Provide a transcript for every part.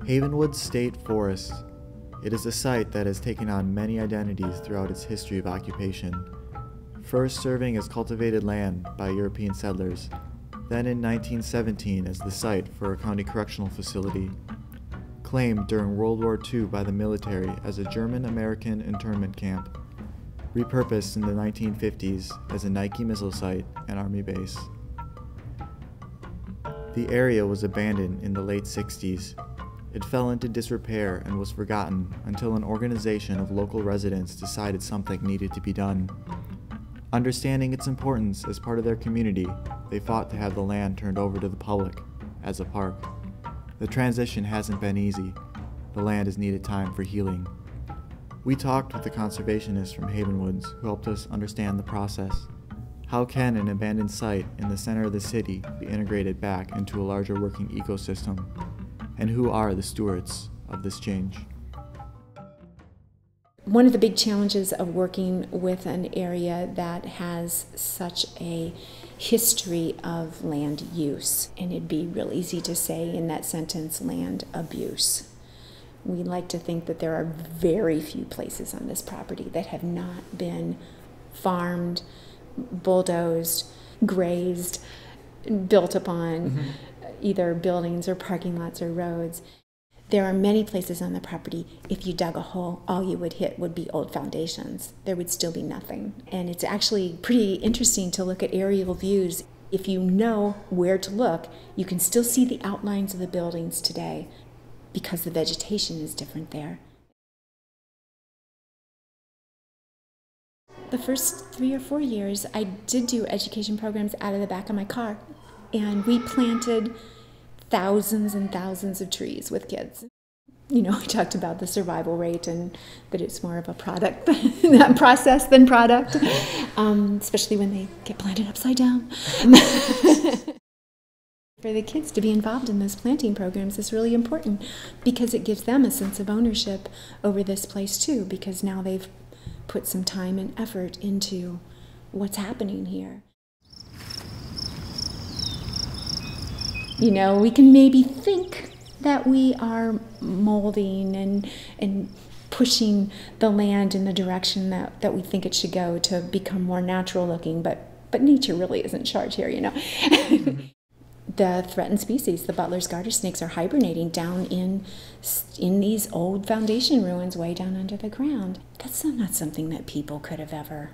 Havenwood State Forest. It is a site that has taken on many identities throughout its history of occupation, first serving as cultivated land by European settlers, then in 1917 as the site for a county correctional facility, claimed during World War II by the military as a German-American internment camp, repurposed in the 1950s as a Nike missile site and army base. The area was abandoned in the late 60s. It fell into disrepair and was forgotten until an organization of local residents decided something needed to be done. Understanding its importance as part of their community, they fought to have the land turned over to the public as a park. The transition hasn't been easy. The land has needed time for healing. We talked with the conservationists from Havenwoods who helped us understand the process. How can an abandoned site in the center of the city be integrated back into a larger working ecosystem? And who are the stewards of this change? One of the big challenges of working with an area that has such a history of land use, and it'd be real easy to say in that sentence, land abuse. We like to think that there are very few places on this property that have not been farmed, bulldozed, grazed, built upon, either buildings or parking lots or roads. There are many places on the property, if you dug a hole, all you would hit would be old foundations. There would still be nothing. And it's actually pretty interesting to look at aerial views. If you know where to look, you can still see the outlines of the buildings today because the vegetation is different there. The first 3 or 4 years, I did do education programs out of the back of my car. And we planted thousands and thousands of trees with kids. You know, I talked about the survival rate and that it's more of a product, not process than product, especially when they get planted upside down. For the kids to be involved in those planting programs is really important because it gives them a sense of ownership over this place too, because now they've put some time and effort into what's happening here. You know, we can maybe think that we are molding and pushing the land in the direction that we think it should go to become more natural looking, but nature really is in charge here, you know. The threatened species, the Butler's garter snakes, are hibernating down in these old foundation ruins way down under the ground. That's not something that people could have ever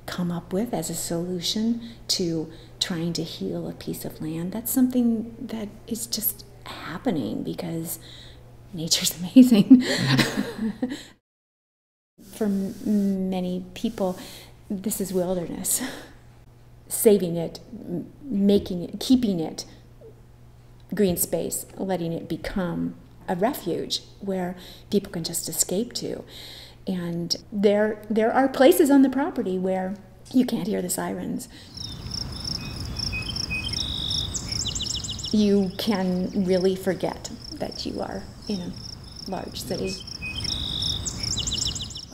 come up with as a solution to trying to heal a piece of land. That's something that is just happening because nature's amazing. For many people, this is wilderness. Saving it, making it, keeping it green space, letting it become a refuge where people can just escape to. And there are places on the property where you can't hear the sirens. You can really forget that you are in a large city.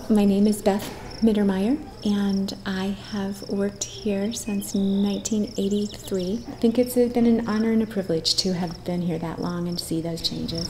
My name is Beth Mittermeier, and I have worked here since 1983. I think it's been an honor and a privilege to have been here that long and see those changes.